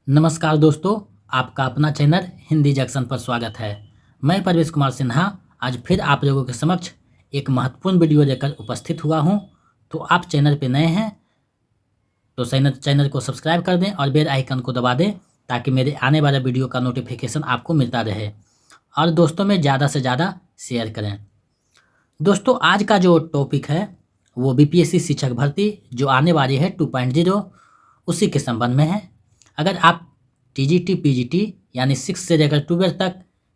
नमस्कार दोस्तों, आपका अपना चैनल हिंदी जंक्शन पर स्वागत है। मैं परवेश कुमार सिन्हा आज फिर आप लोगों के समक्ष एक महत्वपूर्ण वीडियो लेकर उपस्थित हुआ हूं। तो आप चैनल पे नए हैं तो चैनल को सब्सक्राइब कर दें और बेल आइकन को दबा दें ताकि मेरे आने वाले वीडियो का नोटिफिकेशन आपको मिलता रहे और दोस्तों में ज़्यादा से ज़्यादा शेयर करें। दोस्तों, आज का जो टॉपिक है वो बीपीएससी शिक्षक भर्ती जो आने वाली है 2.0 उसी के संबंध में है। अगर आप टीजीटी पीजीटी यानी 6 से लेकर 12 तक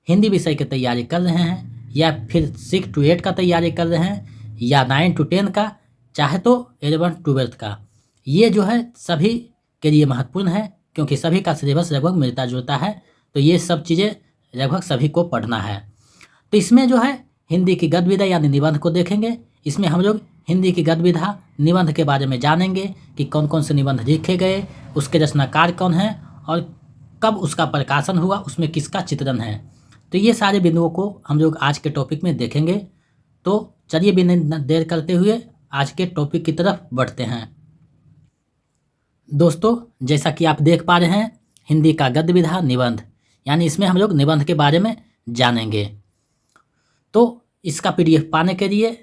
हिंदी विषय की तैयारी कर रहे हैं या फिर 6 to 8 का तैयारी कर रहे हैं या 9 to 10 का, चाहे तो 11 12 का, ये जो है सभी के लिए महत्वपूर्ण है क्योंकि सभी का सिलेबस लगभग मिलता जुलता है। तो ये सब चीज़ें लगभग सभी को पढ़ना है। तो इसमें जो है हिंदी की गद्य विधा यानी निबंध को देखेंगे। इसमें हम लोग हिंदी की गद्य विधा निबंध के बारे में जानेंगे कि कौन कौन से निबंध लिखे गए, उसके रचनाकार कौन हैं और कब उसका प्रकाशन हुआ, उसमें किसका चित्रण है। तो ये सारे बिंदुओं को हम लोग आज के टॉपिक में देखेंगे। तो चलिए बिना देर करते हुए आज के टॉपिक की तरफ बढ़ते हैं। दोस्तों, जैसा कि आप देख पा रहे हैं, हिंदी का गद्य विधा निबंध यानी इसमें हम लोग निबंध के बारे में जानेंगे। तो इसका पीडीएफ पाने के लिए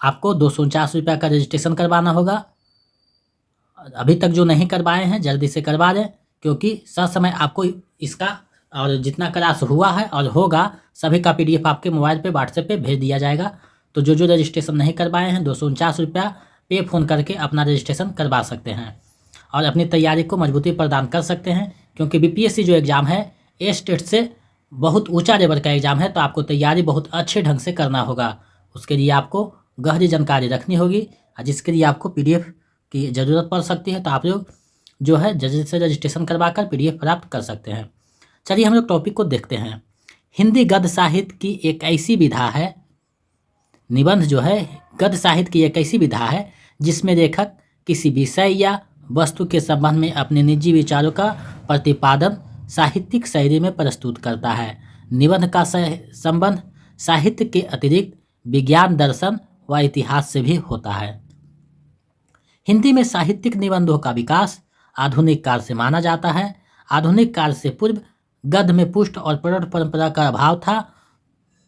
आपको 249 रुपये का रजिस्ट्रेशन करवाना होगा। अभी तक जो नहीं करवाए हैं जल्दी से करवा लें क्योंकि समय आपको इसका और जितना क्लास हुआ है और होगा सभी का पीडीएफ आपके मोबाइल पे व्हाट्सएप पे भेज दिया जाएगा। तो जो रजिस्ट्रेशन नहीं करवाए हैं 249 रुपया पे फ़ोन करके अपना रजिस्ट्रेशन करवा सकते हैं और अपनी तैयारी को मजबूती प्रदान कर सकते हैं क्योंकि बीपीएससी जो एग्ज़ाम है ए स्टेट से बहुत ऊंचा लेवल का एग्ज़ाम है। तो आपको तैयारी बहुत अच्छे ढंग से करना होगा। उसके लिए आपको गहरी जानकारी रखनी होगी और जिसके लिए आपको पीडीएफ की ज़रूरत पड़ सकती है। तो आप लोग जो है जल्दी से रजिस्ट्रेशन करवाकर पीडीएफ प्राप्त कर सकते हैं। चलिए हम लोग टॉपिक को देखते हैं। हिंदी गद्य साहित्य की एक ऐसी विधा है, निबंध जो है गद्य साहित्य की एक ऐसी विधा है जिसमें लेखक किसी विषय या वस्तु के संबंध में अपने निजी विचारों का प्रतिपादन साहित्यिक शैली में प्रस्तुत करता है। निबंध का संबंध साहित्य के अतिरिक्त विज्ञान, दर्शन व इतिहास से भी होता है। हिंदी में साहित्यिक निबंधों का विकास आधुनिक काल से माना जाता है। आधुनिक काल से पूर्व गद्य में पुष्ट और प्रौढ़ परंपरा का अभाव था।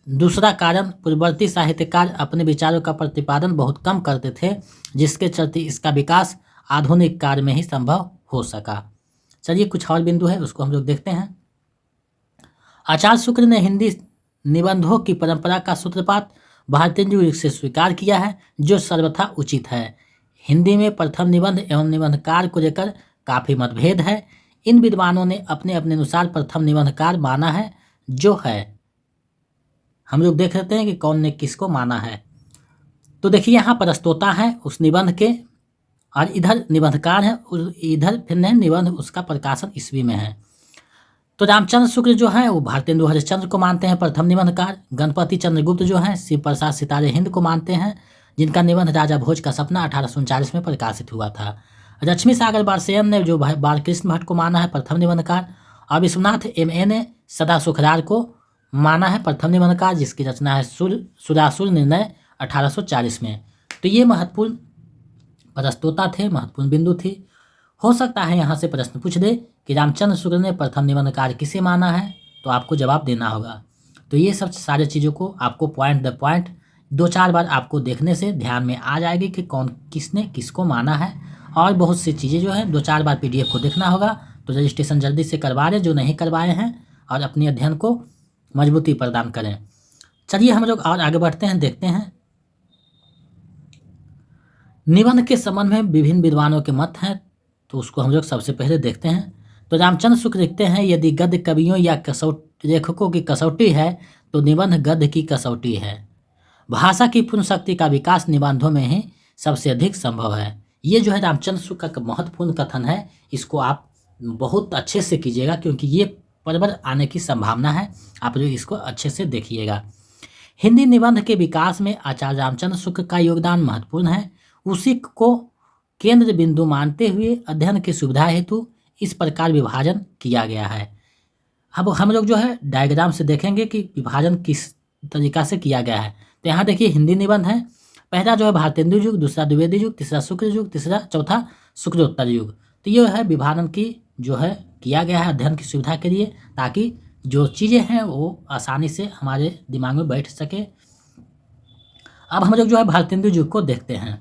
दूसरा कारण, पूर्ववर्ती साहित्यकार अपने विचारों का प्रतिपादन बहुत कम करते थे, जिसके चलते इसका विकास आधुनिक काल में ही संभव हो सका। चलिए कुछ और बिंदु है उसको हम लोग देखते हैं। आचार्य शुक्ल ने हिंदी निबंधों की परंपरा का सूत्रपात भारतेंदु युग से स्वीकार किया है, जो सर्वथा उचित है। हिंदी में प्रथम निबंध एवं निबंधकार को लेकर काफ़ी मतभेद है। इन विद्वानों ने अपने अपने अनुसार प्रथम निबंधकार माना है जो है। हम लोग देख लेते हैं कि कौन ने किसको माना है। तो देखिए यहाँ प्रस्तोता है उस निबंध के और इधर निबंधकार है, इधर फिर नहीं निबंध उसका प्रकाशन ईस्वी में है। तो रामचंद्र शुक्ल जो है वो भारतेंदु हरिश्चंद्र को मानते हैं प्रथम निबंधकार। गणपति चंद्रगुप्त जो है शिव प्रसाद सितारे हिंद को मानते हैं, जिनका निबंध राजा भोज का सपना 1839 में प्रकाशित हुआ था। लक्ष्मी सागर बारसेन ने जो बालकृष्ण भट्ट को माना है प्रथम निबंधकार, और विश्वनाथ MA ने सदा सुखरार को माना है प्रथम निबंधकार, जिसकी रचना है सुरासुर निर्णय 1840 में। तो ये महत्वपूर्ण प्रस्तोता थे, महत्वपूर्ण बिंदु थी। हो सकता है यहाँ से प्रश्न पूछ दे कि रामचंद्र शुक्ल ने प्रथम निबंधकार किसे माना है, तो आपको जवाब देना होगा। तो ये सब सारी चीज़ों को आपको पॉइंट द पॉइंट 2-4 बार आपको देखने से ध्यान में आ जाएगी कि कौन किसने किसको माना है। और बहुत सी चीज़ें जो है 2-4 बार पीडीएफ को देखना होगा। तो रजिस्ट्रेशन जल्दी से करवा लें जो नहीं करवाए हैं और अपने अध्ययन को मजबूती प्रदान करें। चलिए हम लोग और आगे बढ़ते हैं, देखते हैं। निबंध के संबंध में विभिन्न विद्वानों के मत हैं, तो उसको हम लोग सबसे पहले देखते हैं। तो रामचंद्र शुक्ल लिखते हैं, यदि गद्य कवियों या लेखकों की कसौटी है तो निबंध गद्य की कसौटी है। भाषा की पूर्ण शक्ति का विकास निबंधों में ही सबसे अधिक संभव है। ये जो है रामचंद्र शुक्ल का महत्वपूर्ण कथन है, इसको आप बहुत अच्छे से कीजिएगा क्योंकि ये परबर आने की संभावना है। आप लोग इसको अच्छे से देखिएगा। हिंदी निबंध के विकास में आचार्य रामचंद्र शुक्ल का योगदान महत्वपूर्ण है। उसी को केंद्र बिंदु मानते हुए अध्ययन की सुविधा हेतु इस प्रकार विभाजन किया गया है। अब हम लोग जो है डायग्राम से देखेंगे कि विभाजन किस तरीका से किया गया है। तो यहाँ देखिए हिंदी निबंध है, पहला जो है भारतेंदु युग, दूसरा द्विवेदी युग, तीसरा शुक्ल युग, चौथा शुक्लोत्तर युग। तो ये है विभाजन की जो है किया गया है अध्ययन की सुविधा के लिए, ताकि जो चीज़ें हैं वो आसानी से हमारे दिमाग में बैठ सके। अब हम लोग जो है भारतेंदु युग को देखते हैं।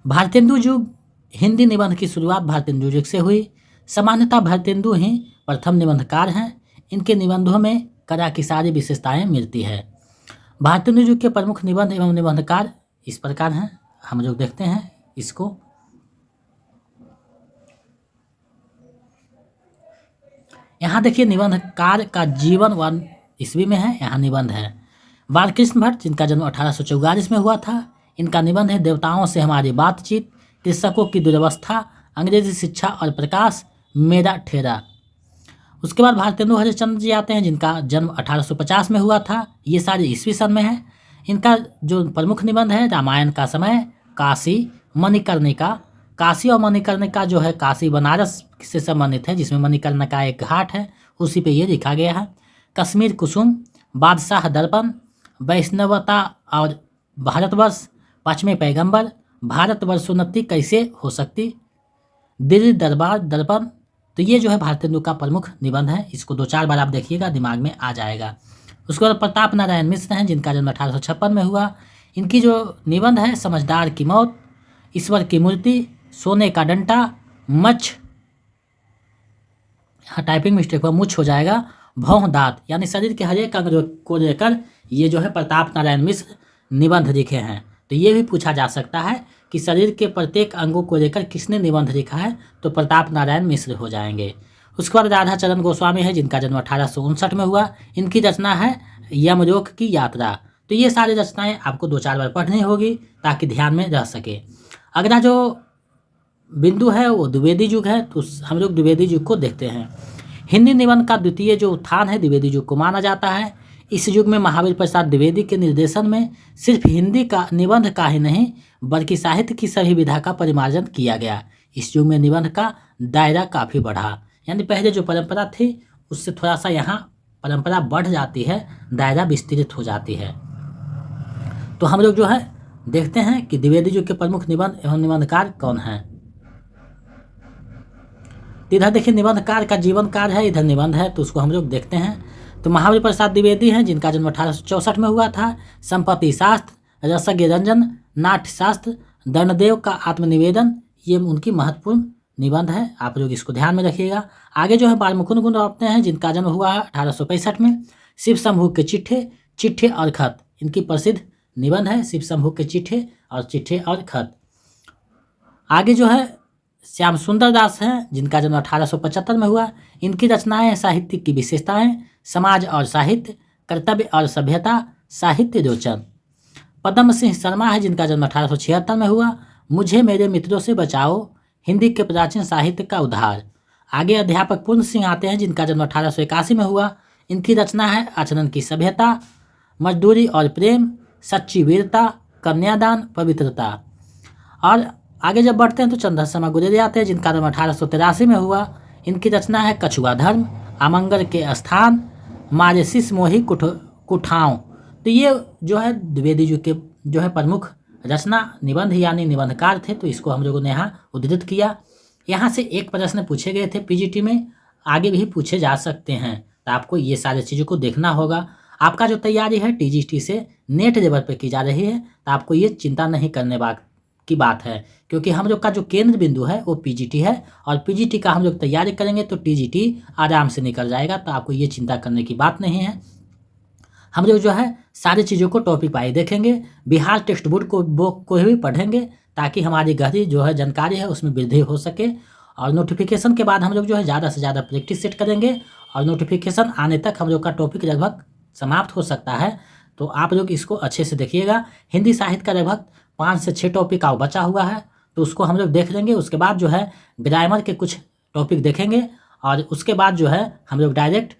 भारतेंदु युग, हिंदी निबंध की शुरुआत भारतेंदु युग से हुई। सामान्यतः भारतेंदु ही प्रथम निबंधकार हैं। इनके निबंधों में कला की सारी विशेषताएं मिलती है। भारतेंदु युग के प्रमुख निबंध एवं निबंधकार इस प्रकार हैं, हम लोग देखते हैं इसको। यहाँ देखिए निबंधकार का जीवन 1 ईस्वी में है, यहाँ निबंध है। बालकृष्ण भट्ट, जिनका जन्म 1844 में हुआ था, इनका निबंध है देवताओं से हमारी बातचीत, कृषकों की दुर्वस्था, अंग्रेजी शिक्षा और प्रकाश, मेरा ठेरा। उसके बाद भारतेंदु हरिश्चंद्र जी आते हैं, जिनका जन्म 1850 में हुआ था, ये सारे ईस्वी सन में है। इनका जो प्रमुख निबंध है रामायण का समय, काशी, मणिकर्णिका। काशी और मणिकर्णिका जो है काशी बनारस से संबंधित है, जिसमें मणिकर्णिका एक घाट है, उसी पे ये लिखा गया है। कश्मीर कुसुम, बादशाह दर्पण, वैष्णवता और भारतवर्ष, पांचवें पैगंबर, भारतवर्षोन्नति कैसे हो सकती, दिल्ली दरबार दर्पण। तो ये जो है भारतेंदु का प्रमुख निबंध है, इसको 2-4 बार आप देखिएगा, दिमाग में आ जाएगा। उसके बाद प्रताप नारायण मिश्र हैं, जिनका जन्म 1856 में हुआ। इनकी जो निबंध है समझदार की मौत, ईश्वर की मूर्ति, सोने का डंटा, मच्छ, हाँ टाइपिंग मिस्टेक पर मुछ हो जाएगा, भौं दांत, यानी शरीर के हर एक अंग को लेकर ये जो है प्रताप नारायण मिश्र निबंध लिखे हैं। तो ये भी पूछा जा सकता है कि शरीर के प्रत्येक अंगों को लेकर किसने निबंध लिखा है, तो प्रताप नारायण मिश्र हो जाएंगे। उसके बाद राधा चरण गोस्वामी है, जिनका जन्म 1859 में हुआ। इनकी रचना है यमलोक की यात्रा। तो ये सारी रचनाएं आपको 2-4 बार पढ़नी होगी ताकि ध्यान में रह सके। अगला जो बिंदु है वो द्विवेदी युग है, तो हम लोग द्विवेदी युग को देखते हैं। हिंदी निबंध का द्वितीय जो उत्थान है द्विवेदी युग को माना जाता है। इस युग में महावीर प्रसाद द्विवेदी के निर्देशन में सिर्फ हिंदी का निबंध का ही नहीं बल्कि साहित्य की सभी विधा का परिमार्जन किया गया। इस युग में निबंध का दायरा काफ़ी बढ़ा, यानी पहले जो परंपरा थी उससे थोड़ा सा यहाँ परंपरा बढ़ जाती है, दायरा विस्तृत हो जाती है। तो हम लोग जो है देखते हैं कि द्विवेदी युग के प्रमुख निबंध एवं निबंधकार कौन हैं। इधर देखिए निबंधकार का जीवन काल है, इधर निबंध है, तो उसको हम लोग देखते हैं। तो महावीर प्रसाद द्विवेदी हैं, जिनका जन्म 1864 में हुआ था। संपत्ति शास्त्र, रसज्ञ रंजन, नाट्य शास्त्र, दंडदेव का आत्मनिवेदन, ये उनकी महत्वपूर्ण निबंध है, आप लोग इसको ध्यान में रखिएगा। आगे जो है बालमुकुंद गुण रखते हैं, जिनका जन्म हुआ है 1865 में। शिव शंभू के चिट्ठे, चिट्ठे और खत, इनकी प्रसिद्ध निबंध है शिव शंभू के चिट्ठे और खत। आगे जो है श्याम सुंदर दास हैं, जिनका जन्म 1875 में हुआ। इनकी रचनाएं हैं साहित्य की विशेषताएं, समाज और साहित्य, कर्तव्य और सभ्यता, साहित्य रोचन। पद्म सिंह शर्मा है, जिनका जन्म 1876 में हुआ। मुझे मेरे मित्रों से बचाओ, हिंदी के प्राचीन साहित्य का उद्धार। आगे अध्यापक पूर्ण सिंह आते हैं, जिनका जन्म 1881 में हुआ। इनकी रचना है आचरण की सभ्यता, मजदूरी और प्रेम, सच्ची वीरता, कन्यादान, पवित्रता। और आगे जब बढ़ते हैं तो चंद्र शर्मा गुलेरिया आते हैं, जिनका जन्म 1883 में हुआ। इनकी रचना है कछुआ धर्म, अमंगल के स्थान, मारे शिष मोही कुठाओं। तो ये जो है द्विवेदी युग के जो है प्रमुख रचना निबंध यानी निबंधकार थे, तो इसको हम लोगों ने यहाँ उद्धृत किया। यहाँ से एक प्रश्न पूछे गए थे पीजीटी में, आगे भी पूछे जा सकते हैं, तो आपको ये सारी चीज़ों को देखना होगा। आपका जो तैयारी है टीजीटी से नेट लेवल पर की जा रही है, तो आपको ये चिंता नहीं करने की बात है, क्योंकि हम लोग का जो केंद्र बिंदु है वो पीजीटी है, और पीजीटी का हम लोग तैयारी करेंगे तो टीजीटी आराम से निकल जाएगा, तो आपको ये चिंता करने की बात नहीं है। हम लोग जो है सारी चीज़ों को टॉपिक वाइज देखेंगे, बिहार टेक्स्ट बुक को भी पढ़ेंगे, ताकि हमारी गहरी जो है जानकारी है उसमें वृद्धि हो सके। और नोटिफिकेशन के बाद हम लोग जो है ज़्यादा से ज़्यादा प्रैक्टिस सेट करेंगे, और नोटिफिकेशन आने तक हम लोग का टॉपिक लगभग समाप्त हो सकता है, तो आप लोग इसको अच्छे से देखिएगा। हिंदी साहित्य का लगभग 5 से 6 टॉपिक और बचा हुआ है, तो उसको हम लोग देख लेंगे। उसके बाद जो है ग्रामर के कुछ टॉपिक देखेंगे, और उसके बाद जो है हम लोग डायरेक्ट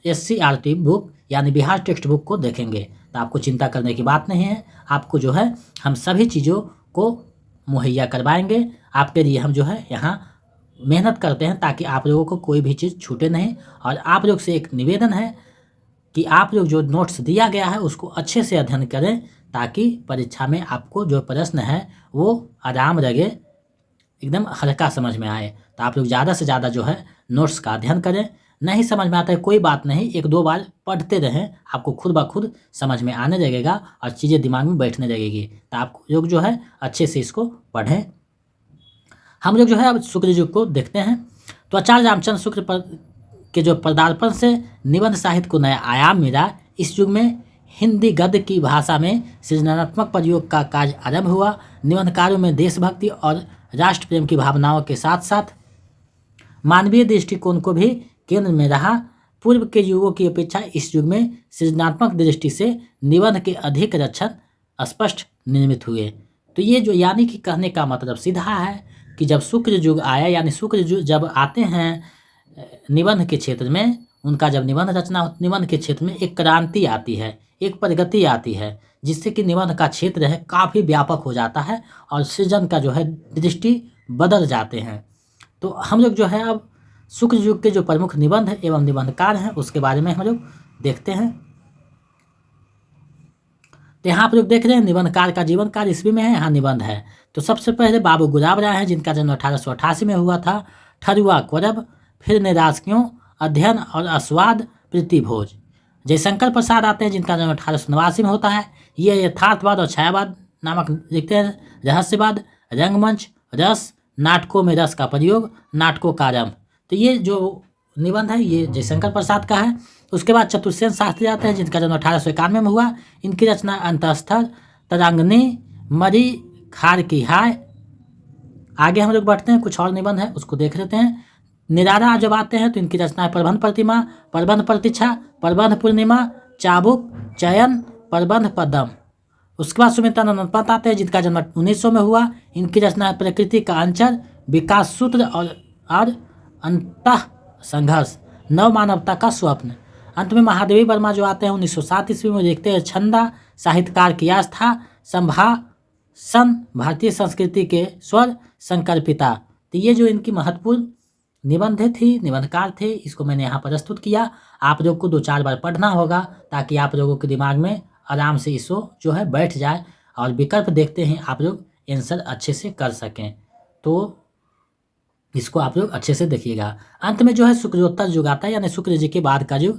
SCRT बुक यानी बिहार टेक्स्ट बुक को देखेंगे। तो आपको चिंता करने की बात नहीं है, आपको जो है हम सभी चीज़ों को मुहैया करवाएंगे। आपके लिए हम जो है यहाँ मेहनत करते हैं ताकि आप लोगों को कोई भी चीज़ छूटे नहीं। और आप लोग से एक निवेदन है कि आप लोग जो नोट्स दिया गया है उसको अच्छे से अध्ययन करें, ताकि परीक्षा में आपको जो प्रश्न है वो आराम लगे। एकदम हल्का समझ में आए। तो आप लोग ज़्यादा से ज़्यादा जो है नोट्स का अध्ययन करें। नहीं समझ में आता है कोई बात नहीं, 1-2 बार पढ़ते रहें, आपको खुद ब खुद समझ में आने लगेगा और चीज़ें दिमाग में बैठने लगेगी। तो आप लोग जो है अच्छे से इसको पढ़ें। हम लोग जो है अब शुक्र युग को देखते हैं। तो आचार्य रामचंद्र शुक्र के जो पदार्पण से निबंध साहित्य को नया आयाम मिला। इस युग में हिंदी गद्य की भाषा में सृजनात्मक प्रयोग का कार्य आरंभ हुआ। निबंधकारों में देशभक्ति और राष्ट्र प्रेम की भावनाओं के साथ साथ मानवीय दृष्टिकोण को भी केंद्र में रहा। पूर्व के युगों की अपेक्षा इस युग में सृजनात्मक दृष्टि से निबंध के अधिक लक्षण स्पष्ट निर्मित हुए। तो ये जो यानी कि कहने का मतलब सीधा है कि जब शुक्र युग आया, यानी शुक्र युग जब आते हैं निबंध के क्षेत्र में, उनका जब निबंध रचना, निबंध के क्षेत्र में एक क्रांति आती है, एक प्रगति आती है, जिससे कि निबंध का क्षेत्र है काफ़ी व्यापक हो जाता है और सृजन का जो है दृष्टि बदल जाते हैं। तो हम लोग जो है अब शुक्र युग के जो प्रमुख निबंध एवं निबंधकार हैं उसके बारे में हम लोग देखते हैं। तो यहाँ आप लोग देख रहे हैं निबंधकार का जीवन काल ईस्वी में है, यहाँ निबंध है। तो सबसे पहले बाबू गुलाब राय हैं, जिनका जन्म 1888 में हुआ था। ठरुआ कौरव, फिर निराश क्यों, अध्ययन और आस्वाद, प्रीति भोज। जयशंकर प्रसाद आते हैं, जिनका जन्म 1889 में होता है। ये यथार्थवाद और छायावाद नामक लिखते हैं, रहस्यवाद, रंगमंच, रस, नाटकों में रस का प्रयोग, नाटकों का आरंभ। तो ये जो निबंध है ये जयशंकर प्रसाद का है। उसके बाद चतुर्सेन शास्त्री आते हैं, जिनका जन्म 1891 में हुआ। इनकी रचना अंतःस्थल, तरांगनी, मरी, खार की हाय। आगे हम लोग बढ़ते हैं, कुछ और निबंध है उसको देख लेते हैं। निराला जब आते हैं तो इनकी रचना है प्रबंध प्रतिमा, प्रबंध प्रतीक्षा, प्रबंध पूर्णिमा, चाबुक, चयन, प्रबंध पदम। उसके बाद सुमित्रानंद पंत आते हैं, जिनका जन्म 1900 में हुआ। इनकी रचना है प्रकृति का अंचल, विकास सूत्र और अंतः संघर्ष, नव मानवता का स्वप्न। अंत में महादेवी वर्मा जो आते हैं 1907 ईस्वी में, देखते हैं छंदा, साहित्यकार की आस्था, संभाषण, भारतीय संस्कृति के स्वर, शंकर पिता। तो ये जो इनकी महत्वपूर्ण निबंध थी, निबंधकार थे, इसको मैंने यहाँ प्रस्तुत किया। आप लोग को 2-4 बार पढ़ना होगा ताकि आप लोगों के दिमाग में आराम से इसको जो है बैठ जाए और विकल्प देखते हैं आप लोग आंसर अच्छे से कर सकें। तो इसको आप लोग अच्छे से देखिएगा। अंत में जो है शुक्रोत्तर युग आता है, यानी शुक्र जी के बाद का युग।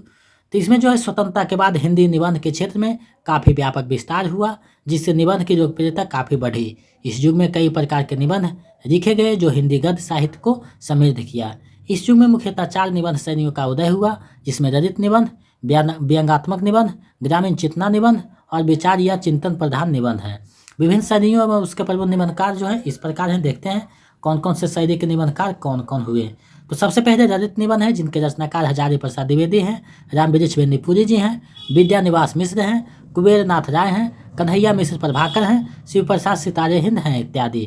तो इसमें जो है स्वतंत्रता के बाद हिंदी निबंध के क्षेत्र में काफ़ी व्यापक विस्तार हुआ, जिससे निबंध की लोकप्रियता काफ़ी बढ़ी। इस युग में कई प्रकार के निबंध लिखे गए जो हिंदी गद्य साहित्य को समृद्ध किया। इस युग में मुख्यतः 4 निबंध श्रेणियों का उदय हुआ, जिसमें ललित निबंध, व्यंग्यात्मक निबंध, ग्रामीण चेतना निबंध और विचार या चिंतन प्रधान निबंध है। विभिन्न श्रेणियों में उसके प्रमुख निबंधकार जो है इस प्रकार हैं, देखते हैं कौन कौन से शैली के निबंधकार कौन कौन हुए। तो सबसे पहले ललित निबंध है, जिनके रचनाकार हजारी प्रसाद द्विवेदी हैं, रामवृक्ष बेनीपुरी जी हैं, विद्यानिवास मिश्र हैं, कुबेर नाथ राय हैं, कन्हैया मिश्र प्रभाकर हैं, शिव प्रसाद सितारे हिंद हैं इत्यादि।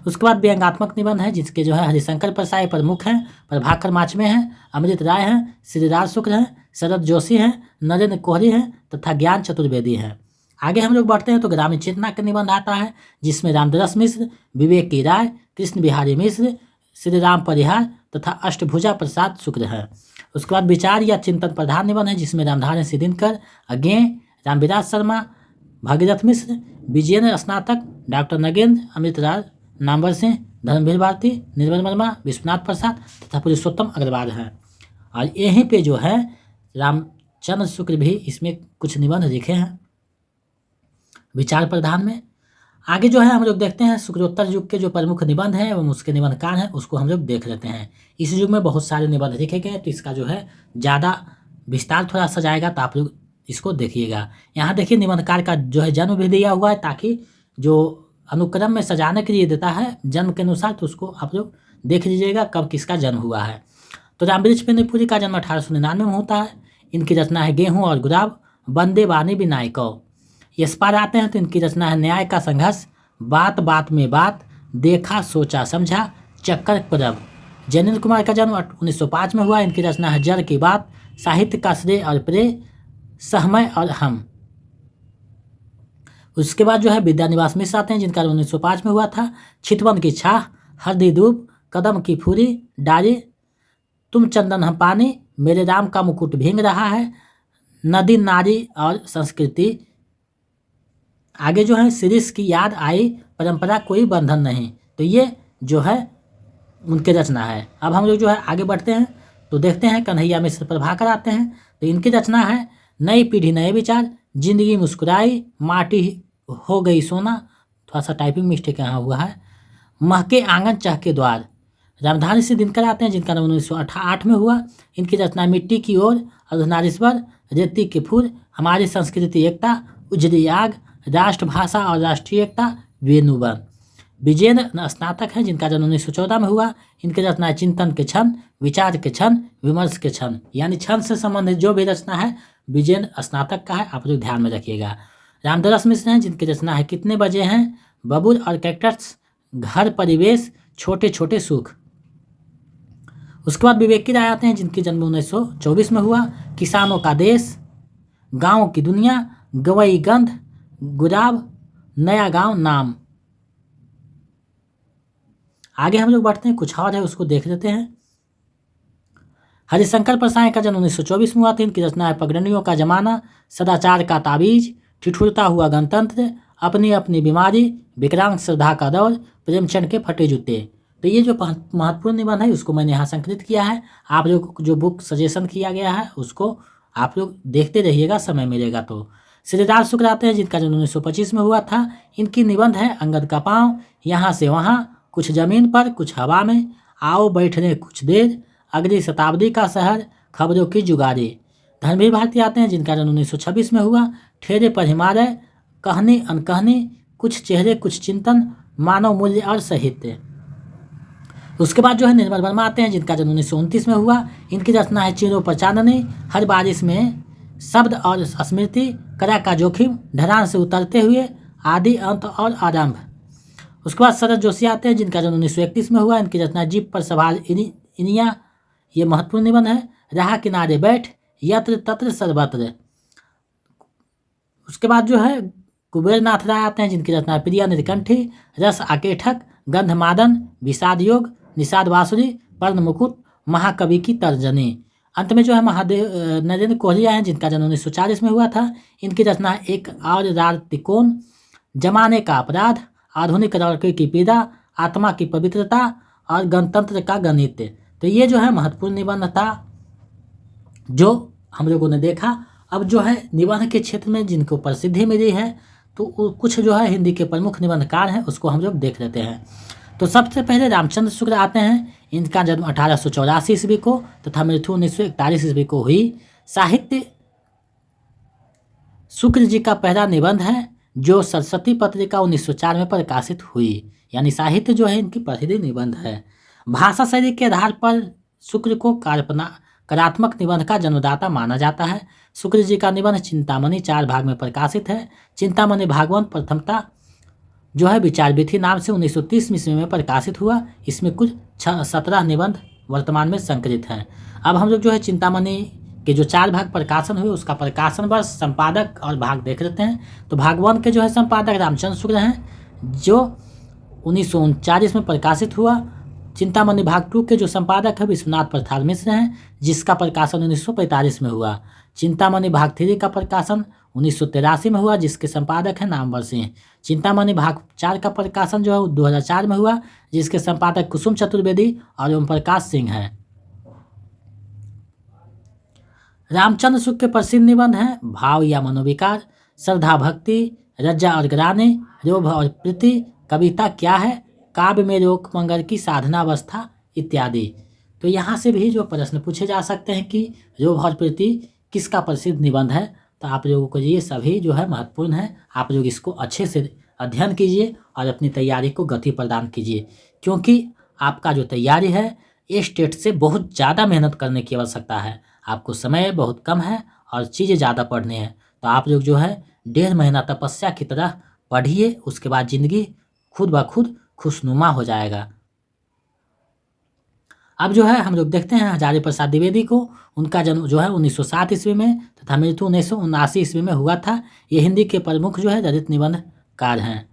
उसके बाद व्यंग्यात्मक निबंध है, जिसके जो है हरिशंकर प्रसाद प्रमुख हैं, प्रभाकर माचमे हैं, अमृत राय हैं, श्रीराज शुक्र हैं, शरद जोशी हैं, नरेंद्र कोहली हैं तथा ज्ञान चतुर्वेदी हैं। आगे हम लोग बढ़ते हैं तो ग्रामीण चेतना का निबंध आता है, जिसमें रामदरस मिश्र, विवेक की राय, कृष्ण बिहारी मिश्र, श्री राम परिहार तथा अष्टभुजा प्रसाद शुक्र है। उसके बाद विचार या चिंतन प्रधान निबंध है, जिसमें रामधारी सिद्धिनकर, अज्ञे, रामविलास शर्मा, भागीरथ मिश्र, विजयेंद्र स्नातक, डॉक्टर नगेंद्र, अमृतराज, नामवर सिंह, धर्मवीर भारती, निर्मल वर्मा, विश्वनाथ प्रसाद तथा पुरुषोत्तम अग्रवाल हैं। और यहीं पे जो है रामचंद्र शुक्र भी इसमें कुछ निबंध लिखे हैं विचार प्रधान में। आगे जो है हम लोग देखते हैं शुक्रोत्तर युग के जो प्रमुख निबंध हैं एवं उसके निबंधकार हैं उसको हम लोग देख लेते हैं। इस युग में बहुत सारे निबंध लिखे गए, तो इसका जो है ज़्यादा विस्तार थोड़ा सा जाएगा, तो आप लोग इसको देखिएगा। यहाँ देखिए निबंधकार का जो है जन्म भी दिया हुआ है, ताकि जो अनुक्रम में सजाने के लिए देता है जन्म के अनुसार, तो उसको आप लोग देख लीजिएगा कब किसका जन्म हुआ है। तो रामवृक्ष बेनीपुरी का जन्म 1899 में होता है। इनकी रचना है गेहूँ और गुलाब, बंदे बानी विनायको। यश पाल आते हैं तो इनकी रचना है न्याय का संघर्ष, बात बात में बात, देखा सोचा समझा, चक्कर परब। जैनेन्द्र कुमार का जन्म 1905 में हुआ। इनकी रचना है जड़ की बात, साहित्य का श्रेय और प्रेय, सहमय और हम। उसके बाद जो है विद्यानिवास मिश्र आते हैं, जिनका 1905 में हुआ था। छितवन की छाह, हरदी धूप, कदम की फूरी, डाली, तुम चंदन हम पानी, मेरे राम का मुकुट भींग रहा है, नदी नारी और संस्कृति। आगे जो है शिरीष की याद आई, परंपरा कोई बंधन नहीं। तो ये जो है उनके रचना है। अब हम लोग जो है आगे बढ़ते हैं तो देखते हैं कन्हैया मिश्र प्रभाकर आते हैं। तो इनकी रचना है नई पीढ़ी नए विचार, जिंदगी मुस्कुराई, माटी हो गई सोना, थोड़ा सा टाइपिंग मिस्टेक यहाँ हुआ है, महके आंगन चहके द्वार। रामधारी सिंह दिनकर आते हैं जिनका जन्म 1908 में हुआ। इनकी रचना मिट्टी की ओर, अर्धनारीश्वर, रेती के फूल, हमारी संस्कृति एकता, उजली आग, राष्ट्रभाषा और राष्ट्रीय एकता, वेणुवन। विजयन स्नातक हैं जिनका जन्म 1914 में हुआ। इनकी रचना है चिंतन के क्षण, विचार के क्षण, विमर्श के क्षण, यानी क्षण से संबंधित जो भी रचना है विजयन स्नातक का है, आप लोग ध्यान में रखिएगा। रामदास मिश्र हैं जिनकी रचना है कितने बजे हैं, बबुल और कैक्टस, घर परिवेश, छोटे छोटे सुख। उसके बाद विवेकी राय आते हैं जिनकी जन्म 1924 में हुआ। किसानों का देश, गाँव की दुनिया, गवई गंध, गुलाब, नया गांव नाम। आगे हम लोग बढ़ते हैं, कुछ और है उसको देख लेते हैं। हरिशंकर परसाई का जन्म 1924 में हुआ था। इनकी रचना है पगडंडियों का जमाना, सदाचार का ताबीज, ठिठुरता हुआ गणतंत्र, अपनी अपनी बीमारी, विकलांग श्रद्धा का दौर, प्रेमचंद के फटे जूते। तो ये जो महत्वपूर्ण निबंध है उसको मैंने यहाँ संकलित किया है। आप लोग को जो बुक सजेशन किया गया है उसको आप लोग देखते रहिएगा, समय मिलेगा तो। श्रीदास शुक्ल आते हैं जिनका जन्म 1925 में हुआ था। इनकी निबंध है अंगद का पाँव, यहाँ से वहाँ, कुछ जमीन पर कुछ हवा में, आओ बैठने कुछ देर, अगली शताब्दी का शहर, खबरों की जुगारी। धर्मवीर भारती आते हैं जिनका जन्म 1926 में हुआ। ठेरे पर हिमालय, कहनी अनकहनी, कुछ चेहरे कुछ चिंतन, मानव मूल्य और साहित्य। उसके बाद जो है निर्मल वर्मा आते हैं जिनका जन्म 1929 में हुआ। इनकी रचना है चीरों पर चांदनी, हर बारिश में शब्द और स्मृति, करा का जोखिम, ढलान से उतरते हुए, आदि अंत और आरंभ। उसके बाद शरद जोशी आते हैं जिनका जन्म 1931 में हुआ। इनकी रचना जीप पर सवार इनिया, ये महत्वपूर्ण निबंध है। राह किनारे बैठ, यत्र तत्र सर्वत्र। उसके बाद जो है कुबेर नाथ राय आते हैं जिनकी रचना प्रिया नीलकंठी, रस आकेठक, गंध मादन, विषाद योग, निषाद बांसुरी, पर्ण मुकुट, महाकवि की तर्जनी। अंत में जो है महादेव नरेंद्र कोहलिया हैं जिनका जन्म 1940 में हुआ था। इनकी रचना एक और रार तिकोन, जमाने का अपराध, आधुनिक लड़के की पीड़ा, आत्मा की पवित्रता और गणतंत्र का गणित। तो ये जो है महत्वपूर्ण निबंध था जो हम लोगों ने देखा। अब जो है निबंध के क्षेत्र में जिनको प्रसिद्धि मिली है तो कुछ जो है हिंदी के प्रमुख निबंधकार हैं उसको हम लोग देख लेते हैं। तो सबसे पहले रामचंद्र शुक्ल आते हैं। इनका जन्म 1884 ईस्वी को तथा मृत्यु 1941 ईस्वी को हुई। साहित्य शुक्ल जी का पहला निबंध है जो सरस्वती पत्रिका 1904 में प्रकाशित हुई, यानी साहित्य जो है इनकी प्रसिद्ध निबंध है। भाषा शैली के आधार पर शुक्ल को कलात्मक निबंध का जन्मदाता माना जाता है। शुक्ल जी का निबंध चिंतामणि 4 भाग में प्रकाशित है। चिंतामणि भागवत प्रथमता जो है विचार विधि नाम से 1930 ईस्वी में प्रकाशित हुआ। इसमें कुल 17 निबंध वर्तमान में संकलित हैं। अब हम लोग जो है चिंतामणि के जो 4 भाग प्रकाशन हुए उसका प्रकाशन वर्ष, संपादक और भाग देख लेते हैं। तो भागवत के जो है संपादक रामचंद्र शुक्ल हैं जो 1939 में प्रकाशित हुआ। चिंतामणि भाग 2 के जो संपादक है विश्वनाथ प्रसाद मिश्र हैं जिसका प्रकाशन 1945 में हुआ। चिंतामणि भाग 3 का प्रकाशन 1983 में हुआ जिसके संपादक हैं नामवर सिंह। चिंतामणि भाग 4 का प्रकाशन जो है 2004 में हुआ जिसके संपादक कुसुम चतुर्वेदी और ओम प्रकाश सिंह हैं। रामचंद्र शुक्ल के प्रसिद्ध निबंध हैं भाव या मनोविकार, श्रद्धा भक्ति, रज्जा और ग्राने, लोभ और प्रीति, कविता क्या है, काव्य में लोक मंगल की साधनावस्था इत्यादि। तो यहाँ से भी जो प्रश्न पूछे जा सकते हैं कि लोभ और प्रीति किसका प्रसिद्ध निबंध है, तो आप लोगों को ये सभी जो है महत्वपूर्ण है। आप लोग इसको अच्छे से अध्ययन कीजिए और अपनी तैयारी को गति प्रदान कीजिए क्योंकि आपका जो तैयारी है ये स्टेट से बहुत ज़्यादा मेहनत करने की आवश्यकता है। आपको समय बहुत कम है और चीज़ें ज़्यादा पढ़नी है, तो आप लोग जो है 1.5 महीना तपस्या की तरह पढ़िए। उसके बाद ज़िंदगी खुद ब खुद खुशनुमा हो जाएगा। अब जो है हम लोग देखते हैं हजारी प्रसाद द्विवेदी को। उनका जन्म जो है 1907 ईस्वी में तथा मृत्यु 1979 ईस्वी में हुआ था। ये हिंदी के प्रमुख जो है ललित निबंधकार हैं।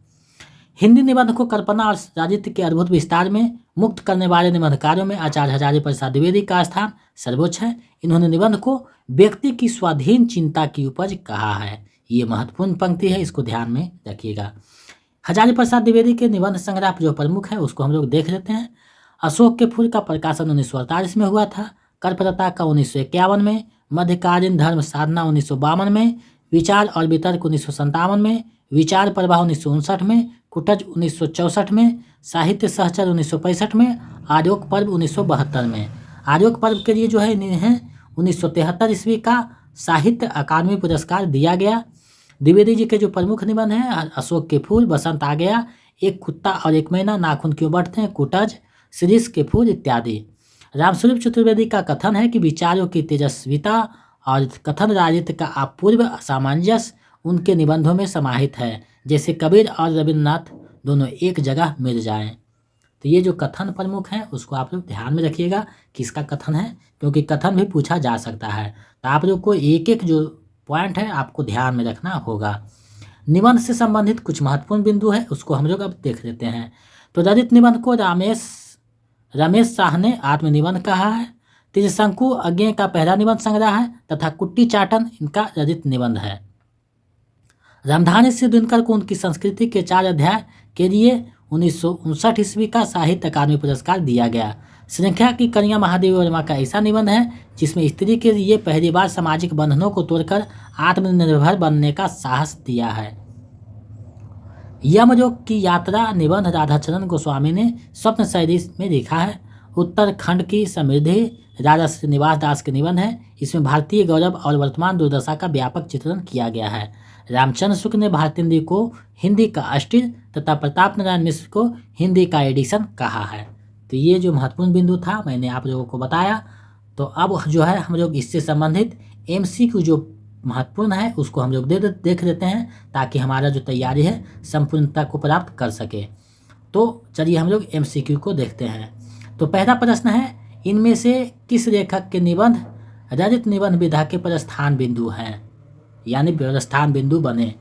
हिंदी निबंध को कल्पना और साहित्य के अद्भुत विस्तार में मुक्त करने वाले निबंधकारों में आचार्य हजारी प्रसाद द्विवेदी का स्थान सर्वोच्च है। इन्होंने निबंध को व्यक्ति की स्वाधीन चिंता की उपज कहा है। ये महत्वपूर्ण पंक्ति है, इसको ध्यान में रखिएगा। हजारी प्रसाद द्विवेदी के निबंध संग्रह जो प्रमुख है उसको हम लोग देख लेते हैं। अशोक के फूल का प्रकाशन 1948 में हुआ था, कल्पलता का 1951 में, मध्यकालीन धर्म साधना 1952 में, विचार और वितर्क 1957 में, विचार प्रवाह 1959 में, कुटज 1964 में, साहित्य सहचर 1965 में, आर्योक पर्व 1972 में। आर्योक पर्व के लिए जो है इन्हें 1973 ईस्वी का साहित्य अकादमी पुरस्कार दिया गया। द्विवेदी जी के जो प्रमुख निबंध हैं अशोक के फूल, बसंत आ गया, एक कुत्ता और एक मैना, नाखून क्यों बढ़ते हैं, कुटज, शिरीष के फूल इत्यादि। रामस्वरूप चतुर्वेदी का कथन है कि विचारों की तेजस्विता और कथन राजित का अपूर्व सामंजस्य उनके निबंधों में समाहित है, जैसे कबीर और रविन्द्रनाथ दोनों एक जगह मिल जाएं। तो ये जो कथन प्रमुख है उसको आप लोग ध्यान में रखिएगा किसका कथन है, क्योंकि कथन भी पूछा जा सकता है। तो आप लोग को एक एक जो पॉइंट है आपको ध्यान में रखना होगा। निबंध से संबंधित कुछ महत्वपूर्ण बिंदु है उसको हम लोग अब देख लेते हैं। तो रचित निबंध को रमेश शाह ने आत्मनिबंध कहा है। त्रिशंकु अज्ञेय का पहला निबंध संग्रह है तथा कुट्टी चाटन इनका रचित निबंध है। रामधारी सिंह दिनकर को उनकी संस्कृति के 4 अध्याय के लिए 1959 ईस्वी का साहित्य अकादमी पुरस्कार दिया गया। श्रृंखला की कन्या महादेवी वर्मा का ऐसा निबंध है जिसमें स्त्री के लिए पहली बार सामाजिक बंधनों को तोड़कर आत्मनिर्भर बनने का साहस दिया है। यमलोक की यात्रा निबंध राधाचरण गोस्वामी ने स्वप्न शैली में लिखा है। उत्तराखंड की समृद्धि राजा श्रीनिवास दास के निबंध है। इसमें भारतीय गौरव और वर्तमान दुर्दशा का व्यापक चित्रण किया गया है। रामचंद्र शुक्ल ने भारतेंदु को हिंदी का अस्टिल तथा प्रताप नारायण मिश्र को हिंदी का एडिशन कहा है। तो ये जो महत्वपूर्ण बिंदु था मैंने आप लोगों को बताया। तो अब जो है हम लोग इससे संबंधित MCQ जो महत्वपूर्ण है उसको हम लोग देख लेते हैं ताकि हमारा जो तैयारी है संपूर्णता को प्राप्त कर सके। तो चलिए हम लोग MCQ को देखते हैं। तो पहला प्रश्न है, इनमें से किस लेखक के निबंध रचित निबंध विधा के प्रस्थान बिंदु हैं, यानी प्रस्थान बिंदु बने।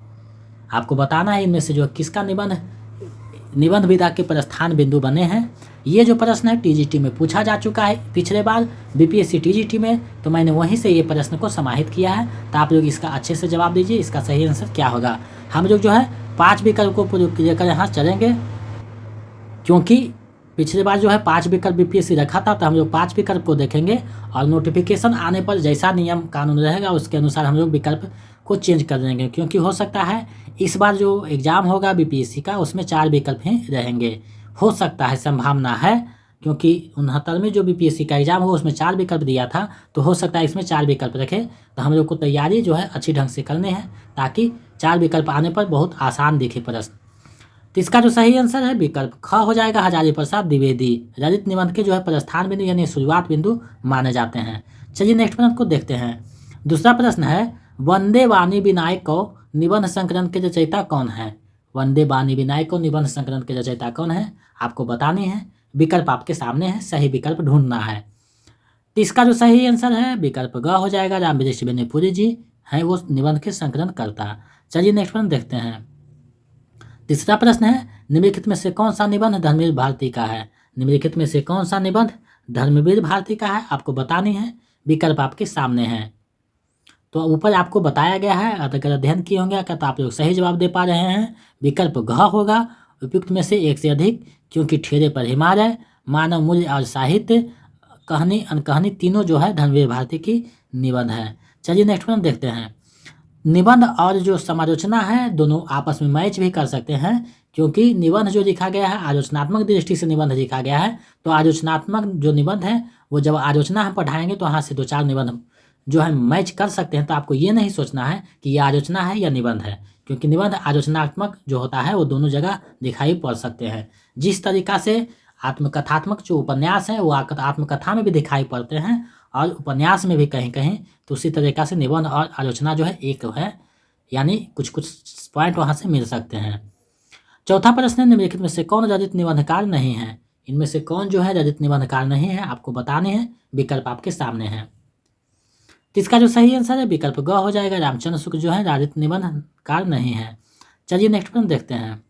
आपको बताना है इनमें से जो किसका निबंध विधा के प्रस्थान बिंदु बने हैं। ये जो प्रश्न है TGT में पूछा जा चुका है पिछले बार BPSC TGT में, तो मैंने वहीं से ये प्रश्न को समाहित किया है। तो आप लोग इसका अच्छे से जवाब दीजिए, इसका सही आंसर क्या होगा। हम लोग जो है 5 विकल्प को लेकर यहाँ चलेंगे, क्योंकि पिछले बार जो है 5 विकल्प BPSC रखा था, तो हम लोग 5 विकल्प को देखेंगे और नोटिफिकेशन आने पर जैसा नियम कानून रहेगा उसके अनुसार हम लोग विकल्प को चेंज कर देंगे। क्योंकि हो सकता है इस बार जो एग्ज़ाम होगा BPSC का उसमें 4 विकल्प ही रहेंगे, हो सकता है, संभावना है, क्योंकि 69 में जो BPSC का एग्ज़ाम हुआ उसमें 4 विकल्प दिया था, तो हो सकता है इसमें 4 विकल्प रखे। तो हम लोग को तैयारी जो है अच्छी ढंग से करनी है ताकि 4 विकल्प आने पर बहुत आसान दिखे प्रश्न। तो इसका जो सही आंसर है विकल्प ख हो जाएगा। हजारी प्रसाद द्विवेदी रचित निबंध के जो है प्रस्थान बिंदु यानी शुरुआत बिंदु माने जाते हैं। चलिए नेक्स्ट प्रश्न को देखते हैं। दूसरा प्रश्न है, वंदे वाणी विनायक को निबंध संकलन के रचयिता कौन है। वंदे वाणी विनायक को निबंध संकलन के रचयिता कौन है आपको बतानी है। विकल्प आपके सामने है, सही विकल्प ढूंढना है। तो इसका जो सही आंसर है विकल्प ग हो जाएगा। रामवृक्ष बेनीपुरी जी हैं वो निबंध के संकलन करता। चलिए नेक्स्ट प्रश्न देखते हैं। तीसरा प्रश्न है, निम्नलिखित में से कौन सा निबंध धर्मवीर भारती का है। निम्नलिखित में से कौन सा निबंध धर्मवीर भारती का है आपको बतानी है। विकल्प आपके सामने हैं, तो ऊपर आपको बताया गया है। अगर अध्ययन किए होंगे तो आप लोग सही जवाब दे पा रहे हैं। विकल्प घ होगा। उपयुक्त में से एक से अधिक, क्योंकि ठेरे पर हिमालय, मानव मूल्य और साहित्य, कहानी अनकहानी तीनों जो है धर्मवीर भारती की निबंध है। चलिए नेक्स्ट प्रश्न देखते हैं। निबंध और जो समालोचना है दोनों आपस में मैच भी कर सकते हैं, क्योंकि निबंध जो लिखा गया है आलोचनात्मक दृष्टि से निबंध लिखा गया है। तो आलोचनात्मक जो निबंध है वो जब आलोचना हम पढ़ाएंगे तो वहाँ से 2-4 निबंध जो है मैच कर सकते हैं। तो आपको ये नहीं सोचना है कि ये आलोचना है या निबंध है, क्योंकि निबंध आलोचनात्मक जो होता है वो दोनों जगह दिखाई पड़ सकते हैं। जिस तरीका से आत्मकथात्मक जो उपन्यास है वो आत्मकथा में भी दिखाई पड़ते हैं और उपन्यास में भी कहीं कहीं, तो उसी तरीका से निबंध और आलोचना जो है एक है, यानी कुछ कुछ पॉइंट वहाँ से मिल सकते हैं। चौथा प्रश्न है, निम्नलिखित में से कौन रचित निबंधकार नहीं है। इनमें से कौन जो है रचित निबंधकार नहीं है आपको बताने हैं। विकल्प आपके सामने है। तो इसका जो सही आंसर है विकल्प ग हो जाएगा। रामचंद्र शुक्ल जो है रचित निबंधकार नहीं है। चलिए नेक्स्ट प्रश्न देखते हैं।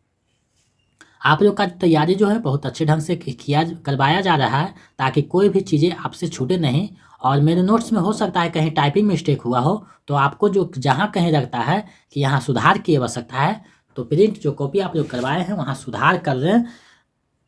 आप लोग का तैयारी जो है बहुत अच्छे ढंग से करवाया जा रहा है ताकि कोई भी चीज़ें आपसे छूटे नहीं। और मेरे नोट्स में हो सकता है कहीं टाइपिंग मिस्टेक हुआ हो, तो आपको जो जहाँ कहीं लगता है कि यहाँ सुधार की आवश्यकता है तो प्रिंट जो कॉपी आप लोग करवाए हैं वहाँ सुधार कर लें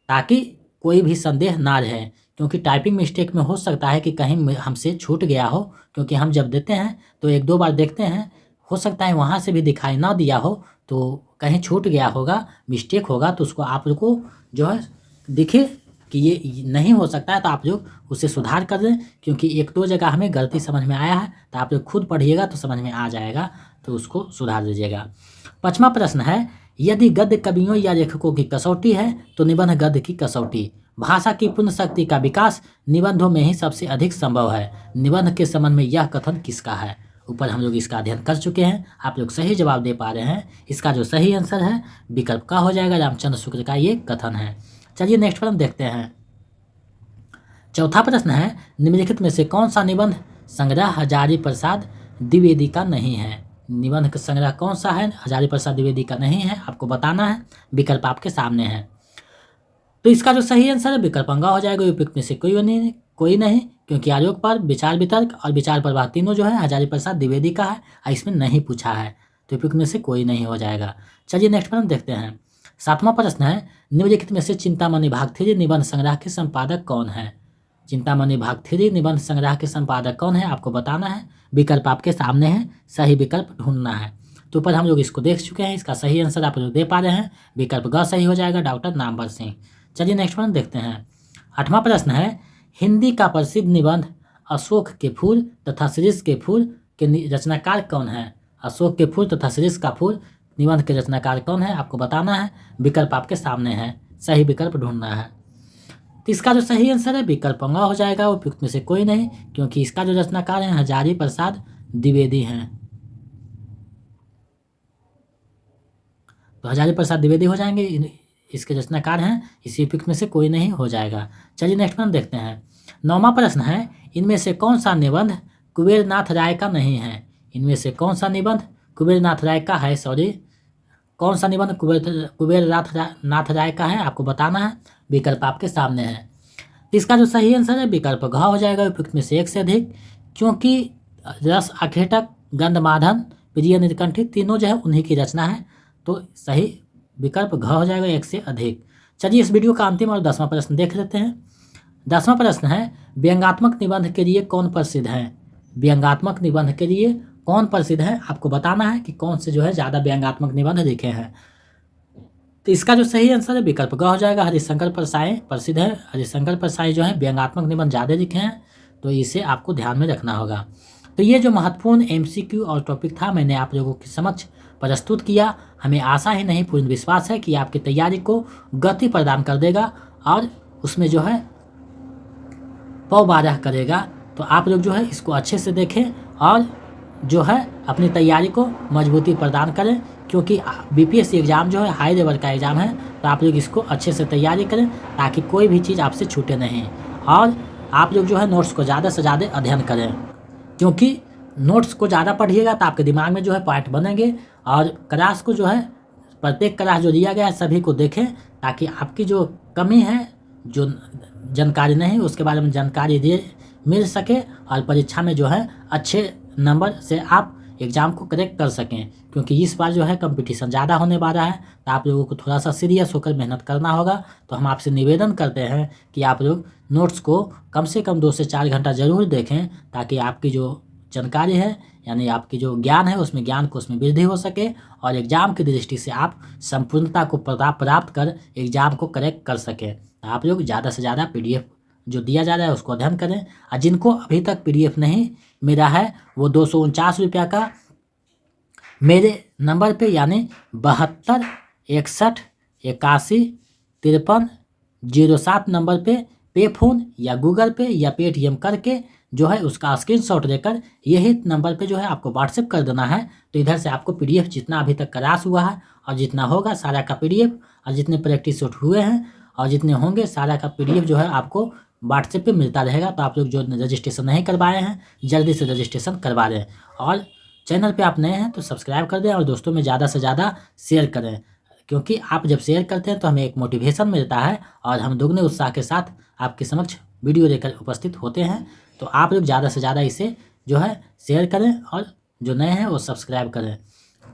ताकि कोई भी संदेह ना रहे, क्योंकि टाइपिंग मिस्टेक में हो सकता है कि कहीं हमसे छूट गया हो, क्योंकि हम जब देते हैं तो 1-2 बार देखते हैं, हो सकता है वहाँ से भी दिखाई ना दिया हो, तो कहीं छूट गया होगा, मिस्टेक होगा, तो उसको आप लोग को जो है दिखे कि ये नहीं हो सकता है, तो आप लोग उसे सुधार कर दें, क्योंकि 1-2 जगह हमें गलती समझ में आया है, तो आप लोग खुद पढ़िएगा तो समझ में आ जाएगा, तो उसको सुधार दीजिएगा। 5वां प्रश्न है, यदि गद्य कवियों या लेखकों की कसौटी है तो निबंध गद्य की कसौटी। भाषा की पूर्ण शक्ति का विकास निबंधों में ही सबसे अधिक संभव है। निबंध के संबंध में यह कथन किसका है? ऊपर हम लोग इसका अध्ययन कर चुके हैं, आप लोग सही जवाब दे पा रहे हैं। इसका जो सही आंसर है विकल्प का हो जाएगा, रामचंद्र शुक्ल का ये कथन है। चलिए नेक्स्ट प्रश्न देखते हैं। चौथा प्रश्न है, निम्नलिखित में से कौन सा निबंध संग्रह हजारी प्रसाद द्विवेदी का नहीं है? निबंध का संग्रह कौन सा है हजारी प्रसाद द्विवेदी का नहीं है, आपको बताना है। विकल्प आपके सामने है। तो इसका जो सही आंसर है विकल्प अंगा हो जाएगा। उपयुक्त में से कोई नहीं, क्योंकि आयोग पर विचार वितर्क और विचार प्रवाह तीनों जो है हजारी प्रसाद द्विवेदी का है और इसमें नहीं पूछा है, तो उपयुक्त में से कोई नहीं हो जाएगा। चलिए नेक्स्ट प्रश्न देखते हैं। 7वां प्रश्न है, निम्नलिखित में से चिंतामणि भाग 3 निबंध संग्रह के संपादक कौन है? चिंतामणि भाग 3 निबंध संग्रह के संपादक कौन है, आपको बताना है। विकल्प आपके सामने है, सही विकल्प ढूंढना है। तो ऊपर हम लोग इसको देख चुके हैं, इसका सही आंसर आप लोग दे पा रहे हैं। विकल्प ग सही हो जाएगा, डॉक्टर नामवर सिंह। चलिए नेक्स्ट प्रश्न देखते हैं। 8वां प्रश्न है, हिंदी का प्रसिद्ध निबंध अशोक के फूल तथा शीर्ष के फूल के रचनाकार कौन है? अशोक के फूल तथा शीर्ष का फूल निबंध के रचनाकार कौन है, आपको बताना है। विकल्प आपके सामने है, सही विकल्प ढूंढना है। तो इसका जो सही आंसर है विकल्प अंगा हो जाएगा। उपयुक्त में से कोई नहीं, क्योंकि इसका जो रचनाकार है हजारी प्रसाद द्विवेदी हैं। तो हजारी प्रसाद द्विवेदी हो जाएंगे, इसके रचनाकार हैं, इसी उपयुक्त में से कोई नहीं हो जाएगा। चलिए नेक्स्ट प्रश्न देखते हैं। 9वां प्रश्न है, इनमें से कौन सा निबंध कुबेरनाथ राय का नहीं है? इनमें से कौन सा निबंध कुबेरनाथ राय का है, कौन सा निबंध कुबेरनाथ राय का है, आपको बताना है। विकल्प आपके सामने है। इसका जो सही आंसर है विकल्प घ हो जाएगा। उपयुक्त में से एक से अधिक, क्योंकि रस आखेटक, गंधमादन, प्रिय नीलकंठी तीनों जो है उन्हीं की रचना है, तो सही विकल्प घ हो जाएगा, एक से अधिक। चलिए इस वीडियो का अंतिम और 10वां प्रश्न देख लेते हैं। 10वां प्रश्न है, व्यंग्यात्मक निबंध के लिए कौन प्रसिद्ध है? व्यंग्यात्मक निबंध के लिए कौन प्रसिद्ध है, आपको बताना है कि कौन से जो है ज़्यादा व्यंग्यात्मक निबंध लिखे हैं। तो इसका जो सही आंसर है विकल्प ग हो जाएगा। हरिशंकर परसाई प्रसिद्ध है, हरिशंकर परसाई जो है व्यंग्यात्मक निबंध ज़्यादा लिखे हैं, तो इसे आपको ध्यान में रखना होगा। तो ये जो महत्वपूर्ण MCQ और टॉपिक था मैंने आप लोगों के समक्ष प्रस्तुत किया। हमें आशा ही नहीं पूर्ण विश्वास है कि आपकी तैयारी को गति प्रदान कर देगा और उसमें जो है पौबारह करेगा। तो आप लोग जो है इसको अच्छे से देखें और जो है अपनी तैयारी को मजबूती प्रदान करें, क्योंकि BPSC एग्ज़ाम जो है हाई लेवल का एग्ज़ाम है, तो आप लोग इसको अच्छे से तैयारी करें ताकि कोई भी चीज़ आपसे छूटे नहीं। और आप लोग जो है नोट्स को ज़्यादा से ज़्यादा अध्ययन करें, क्योंकि नोट्स को ज़्यादा पढ़िएगा तो आपके दिमाग में जो है पॉइंट बनेंगे। और क्लास को जो है प्रत्येक क्लास जो दिया गया है सभी को देखें, ताकि आपकी जो कमी है, जो जानकारी नहीं उसके बारे में जानकारी मिल सके और परीक्षा में जो है अच्छे नंबर से आप एग्ज़ाम को करेक्ट कर सकें। क्योंकि इस बार जो है कंपटीशन ज़्यादा होने वाला है, तो आप लोगों को थोड़ा सा सीरियस होकर मेहनत करना होगा। तो हम आपसे निवेदन करते हैं कि आप लोग नोट्स को कम से कम 2 से 4 घंटा ज़रूर देखें, ताकि आपकी जो जानकारी है यानी आपकी जो ज्ञान है उसमें वृद्धि हो सके और एग्ज़ाम की दृष्टि से आप संपूर्णता को प्राप्त कर एग्ज़ाम को करेक्ट कर सकें। आप लोग ज़्यादा से ज़्यादा PDF जो दिया जा रहा है उसको अध्ययन करें। और जिनको अभी तक PDF नहीं मिला है वो 249 रुपया का मेरे नंबर पे यानी 72 61 81 53 07 नंबर पे पेफोन या गूगल पे या पेटीएम करके जो है उसका स्क्रीनशॉट लेकर यही नंबर पे जो है आपको व्हाट्सएप कर देना है। तो इधर से आपको PDF जितना अभी तक क्लास हुआ है और जितना होगा सारा का PDF, और जितने प्रैक्टिस शॉट हुए हैं और जितने होंगे सारा का PDF जो है आपको व्हाट्सएप पे मिलता रहेगा। तो आप लोग जो रजिस्ट्रेशन नहीं करवाए हैं जल्दी से रजिस्ट्रेशन करवा लें, और चैनल पे आप नए हैं तो सब्सक्राइब कर दें और दोस्तों में ज़्यादा से ज़्यादा शेयर करें, क्योंकि आप जब शेयर करते हैं तो हमें एक मोटिवेशन मिलता है और हम दुगने उत्साह के साथ आपके समक्ष वीडियो लेकर उपस्थित होते हैं। तो आप लोग ज़्यादा से ज़्यादा इसे जो है शेयर करें और जो नए हैं वो सब्सक्राइब करें।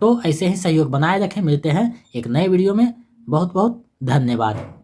तो ऐसे ही सहयोग बनाए रखें। मिलते हैं एक नए वीडियो में। बहुत बहुत धन्यवाद।